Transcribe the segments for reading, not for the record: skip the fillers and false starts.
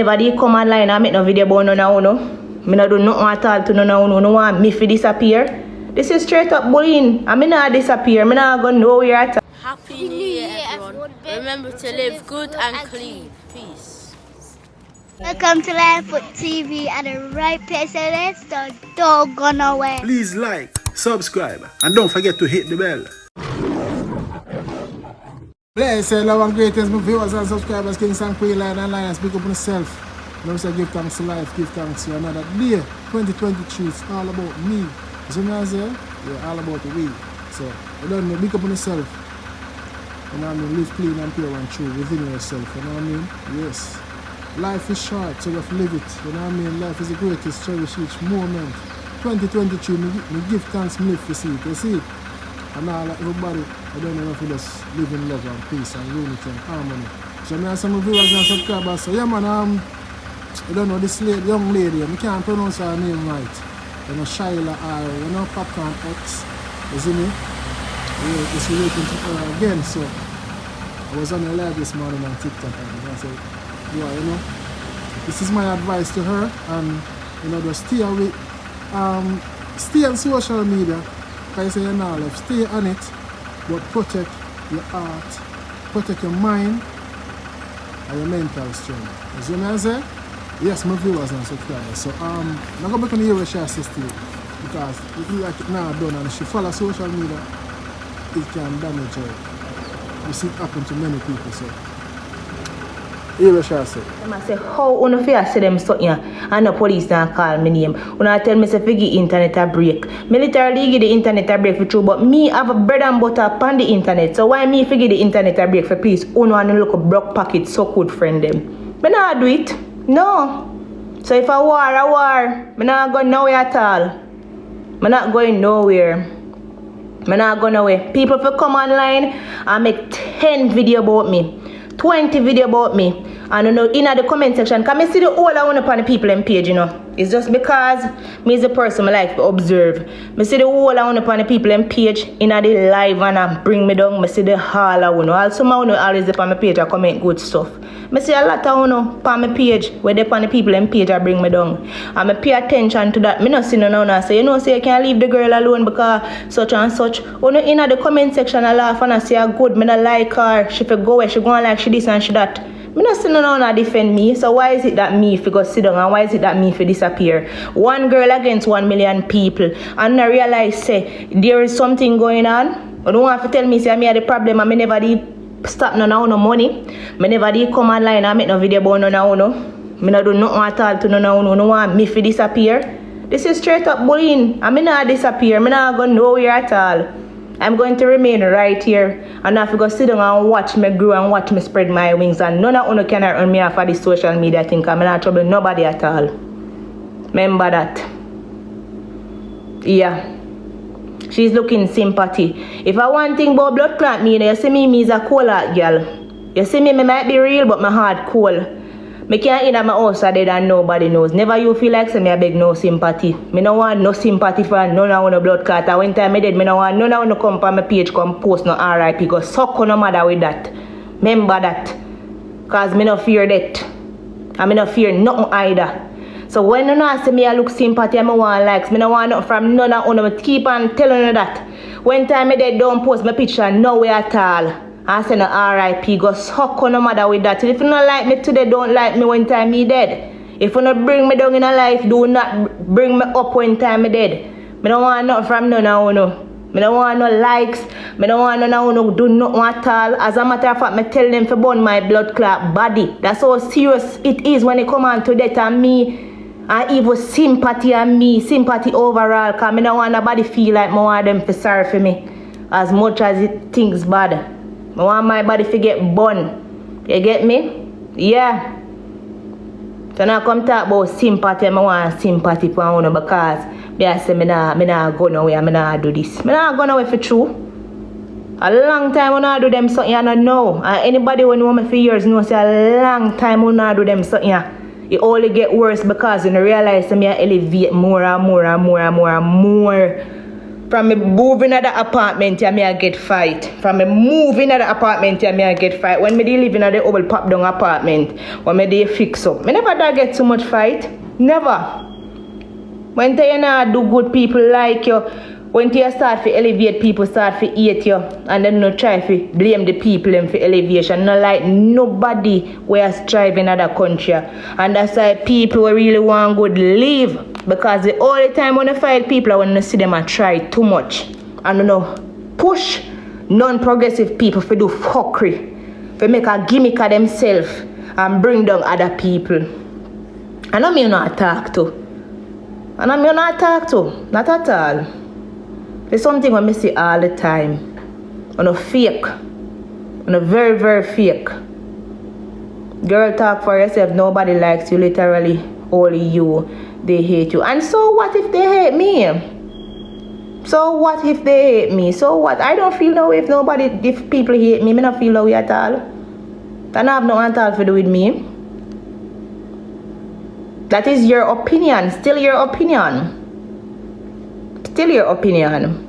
Everybody come online and make no video about no. Me not do nothing at all to no want me to disappear. This is straight up bullying. I mean not disappear. Me not go nowhere at all. Happy New Year, everyone. Remember to live good and clean. Peace. Welcome to Livefoot TV at the right place, so don't go nowhere. Please like, subscribe, and don't forget to hit the bell. Bless hello and greetings, my viewers and subscribers, Kings and Queen Line and Line. Speak up on yourself. Now say give thanks to life, give thanks to another day. 2023, it's all about me. So me I say, yeah, all about the we. So you don't know, big up on yourself. You know what I mean? Live clean and pure and true within yourself. You know what I mean? Yes. Life is short, so you have to live it. You know what I mean? Life is the greatest cherish each moment. 2023, me give thanks, me live to see it. You see it? And all everybody, I don't know if you just live in love and peace and unity and harmony. So me and some viewers and subscribers say, yeah man, I don't know this lady, young lady, I can't pronounce her name right. You know, Shyla or, you know, Popcaan X. You see me? Yeah, it's relating to her again. So I was on a live this morning on TikTok and I said, yeah, you know, this is my advice to her, and you know, just stay away, stay on social media. I say you know, like, stay on it, but protect your heart, protect your mind, and your mental strength. As you know, I say, yes, my viewers and subscribers. So I'm not going to hear what she says to you, because if you like it now done and she follow social media, it can damage her. You see it happen to many people. So hear what she says. I say, how you feel say them something and the police don't call me name? When I tell me say give internet a break. Me literally give the internet a break for true, but me have a bread and butter upon the internet. So why me give the internet a break for peace? Uno and look a broke pocket so good friend them. Me not do it. No. So if I war, me not go nowhere at all. Me not going nowhere. Me not go nowhere. People for come online and make 10 video about me, 20 video about me. And you know, in the comment section, can I see the whole I want upon the people in page, you know. It's just because me is the person I like to observe. I see the whole I want upon the people in page in the live and I bring me down. I see the hall I want. Also, I want always upon my page I comment good stuff. I see a lot of upon my page where they upon the people in page I bring me down. And I pay attention to that. I not see no now say, you know, say I can't leave the girl alone because such and such. You know, in the comment section I laugh and I say good, I not like her. She go where she go on like she this and she that. I don't see no one defend me, so why is it that me if you go sit down and why is it that me if you disappear? One girl against 1 million people, and I realize say there is something going on. You don't have to tell me say I had the problem and I never did stop no money. I never did come online and make no video about no. I don't do nothing at all to no want me to disappear. This is straight up bullying. I not disappear, I not go nowhere at all. I'm going to remain right here and I have to go sit down and watch me grow and watch me spread my wings, and none of you can run me off of this social media thing. I'm not trouble nobody at all. Remember that. Yeah. She's looking sympathy. If I want thing about blood clot me, you see me is a cold heart girl. You see me might be real but my heart cold. Me can't in my house dead and nobody knows. Never you feel like say me I beg no sympathy. Me no want no sympathy for none of no blood clot. When time I dead, me no want none of no come on my page come post no RIP. Go suck on no matter with that. Remember that. Cause me no fear that. And me no fear nothing either. So when you know say me I look sympathy and me want likes, me no want nothing from none of you. Me keep on telling you that. When time I dead don't post my picture nowhere at all. I say no RIP, go suck on no matter with that. If you don't like me today, don't like me when time me dead. If you don't bring me down in a life, do not bring me up when time me dead. Me don't want nothing from none of you. Me don't want no likes. Me don't want none of you do nothing at all. As a matter of fact, me tell them to burn my blood clot body. That's how serious it is when it come on to that and me. And even sympathy and me, sympathy overall. Because me don't want nobody feel like me want them to sorry for me. As much as it thinks bad. I want my body to get burned. You get me? Yeah. So now come talk about sympathy. I want sympathy for you because I say me nah go nowhere. I nah do this. Me nah go nowhere for true. A long time I nah do them something I don't know. And anybody who know me for years know say a long time I nah do them something. It only get worse because you realize me I elevate more and more and more and more and more. From me moving at the apartment, yeah, me I get fight. From me moving at the apartment, yeah, me I get fight. When me dey living at the old pop down apartment, when me dey fix up, me never da get too much fight. Never. When you nah do good, people like you. When you start to elevate, people start to hate you, and then no try to blame the people for elevation. No like nobody we are striving in the country, and that's why people who really want good leave. Because the only time when you fight people, when you see them and try too much, and you know push non-progressive people to do fuckery, to make a gimmick of themselves and bring down other people. And I mean not attack to, and I mean not attack to, not at all. There's something I see all the time. On a fake. On a very, very fake. Girl, talk for yourself. Nobody likes you. Literally, only you. They hate you. And so what if they hate me? So what if they hate me? So what? I don't feel no way if people hate me. I don't feel no way at all. That have no at all to do with me. That is your opinion. Still your opinion. Still your opinion.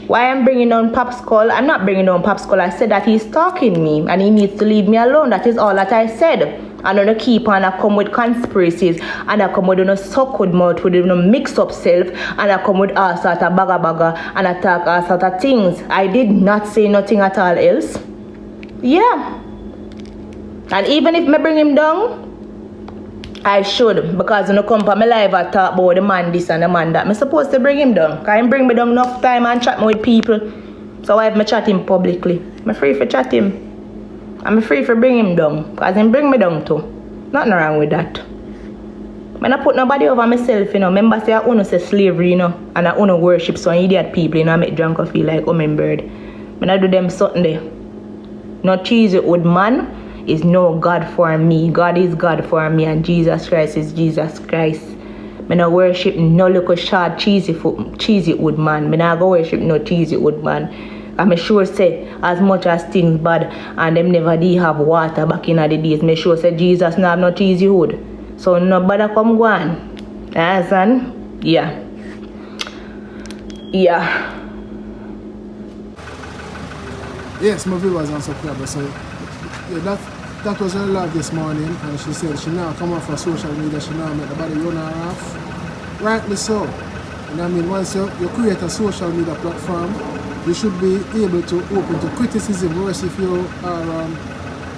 Why I'm bringing on Popcaan? I'm not bringing on Popcaan. I said that he's stalking me and he needs to leave me alone. That is all that I said. I'm gonna keep on. I come with conspiracies and I come with no suck with mouth, with no mix up self, and I come with all sort of bagga and I talk all sort of things. I did not say nothing at all else. Yeah. And even if me bring him down, I should, because when I come for my live I talk about the man this and the man that. I'm supposed to bring him down. Because he bring me down enough time and chat me with people. So why have me chat him publicly? I'm free for chat him. I'm free for bring him down. Because he bring me down too. Nothing wrong with that. When I put nobody over myself, you know. Remember say I want to say slavery, you know. And I want to worship some idiot people, you know. I make drunk feel like bird. When I do them something there. Not cheesy old man is no God for me. God is God for me, and Jesus Christ is Jesus Christ. I not worship no little short cheesy wood man. I not go worship no cheesy wood man. I'm sure say as much as things bad and them never did have water back in the days, I'm sure say Jesus not have no cheesy wood. So no bother come go on. Understand? Yeah. Yeah. Yes, my viewers and subscribers. So yeah, that was her live this morning, and she said she now come off for social media, she now make the body run her off. Rightly so. And I mean, once you create a social media platform, you should be able to open to criticism, whereas if you are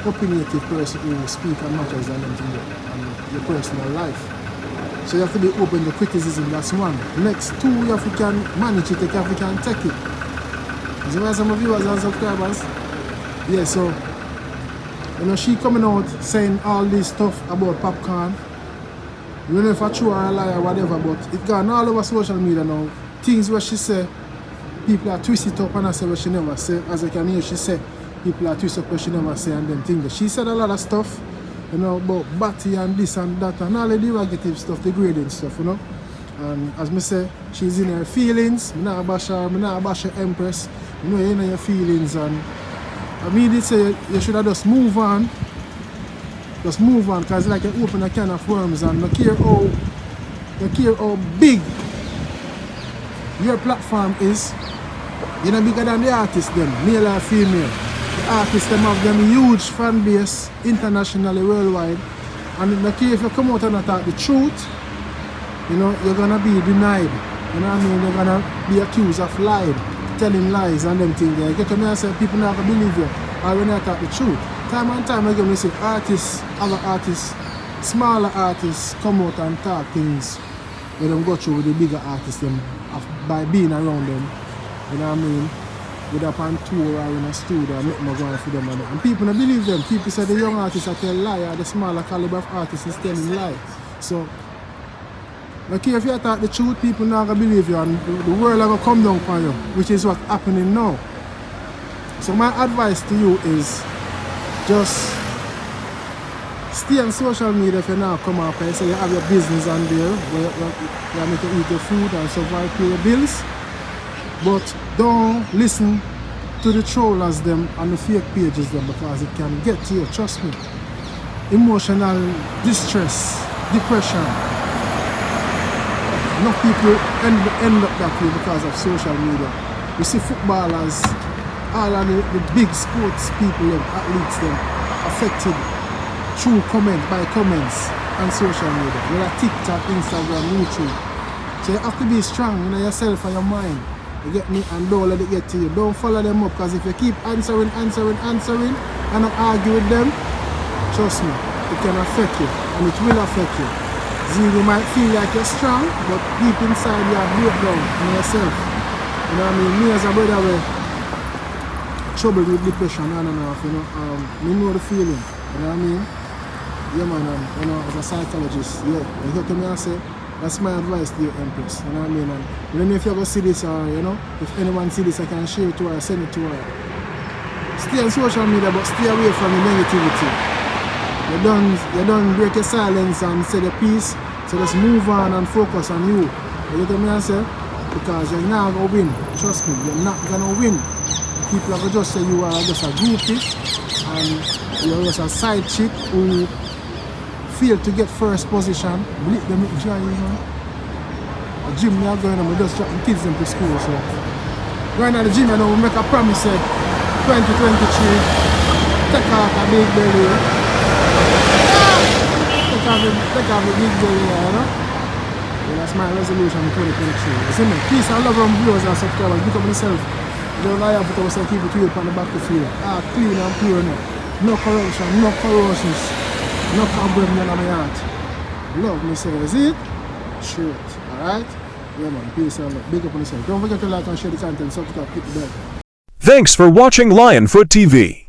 opinionative person who speak on matters and your personal life. So you have to be open to criticism, that's one. Next, two, you have to can manage it, you have to can take it. So why some of viewers and subscribers? Yeah, so you know, she coming out saying all this stuff about Popcaan. You don't know if I true or a lie or whatever, but it gone all over social media now. Things where she say, people are twist it up and I say what she never say. As I can hear, she say, people are twist up what she never say and them things. She said a lot of stuff, you know, about Batty and this and that and all the negative stuff, the grading stuff, you know. And as me say, she's in her feelings. I'm not bash her, I'm not bash her Empress. You know, you're in your feelings, and I mean, they say you should have just move on. Just move on, because like you open a can of worms and you care how big your platform is. You're not bigger than the artists them, male or female. The artists them have them huge fan base internationally, worldwide. And in the case if you come out and attack the truth, you know, you're gonna be denied. You know what I mean? You're gonna be accused of lying, telling lies and them things there. You get to me and say people not gonna believe you or when you attack the truth. Time and time again we see artists, other artists, smaller artists come out and talk things where them go through with the bigger artists them by being around them. You know what I mean? With up on tour or in a studio and make them go on for them and people don't believe them. People say the young artists are telling lie or the smaller caliber of artists is telling lie. So okay, if you attack the truth, people not gonna believe you and the world are gonna come down for you, which is what's happening now. So my advice to you is just stay on social media if you now come up and say you have your business on there where you make you eat your food and survive, pay your bills. But don't listen to the trollers them and the fake pages them because it can get to you, trust me. Emotional distress depression. Enough people end up that way because of social media. You see footballers, all of the big sports people, athletes, them affected through comments on social media. Whether TikTok, Instagram, YouTube. So you have to be strong in yourself and your mind. You get me? And don't let it get to you. Don't follow them up, because if you keep answering and not argue with them, trust me, it can affect you and it will affect you. See, you might feel like you're strong, but deep inside you are breakdown in yourself. You know what I mean? Me as a brother with trouble with depression on and off, you know. Me know the feeling. You know what I mean? Yeah man, you know, as a psychologist, yeah. You hear to me and say, that's my advice to you, Empress. You know what I mean? And I don't know if you ever see this or, you know, if anyone see this, I can share it to her, send it to her. Stay on social media, but stay away from the negativity. You don't break your silence and say the peace, so just move on and focus on you. You get me I say? Because you're not going to win. Trust me, you're not going to win. People are just say you are just a groupie and you're just a side chick who fail to get first position. Bleed them with joy, you know. The gym we are going on, we just drop the kids into school. So going to the gym, you know, we make a promise, 2023, take off a big belly. Take off the big belly, you know. And that's my resolution in 2023. You see me? Peace and love from viewers and subscribers. Become myself. You don't lie to yourself, keep it real on the battlefield. Clean and pure now. No corruption, no corrosions, no cobweb in my heart. Love me, say, is it? Sure. Alright? Yeah man, peace and love. Big up on yourself. Don't forget to like and share the content, subscribe, keep it there. Thanks for watching Lionfoot TV.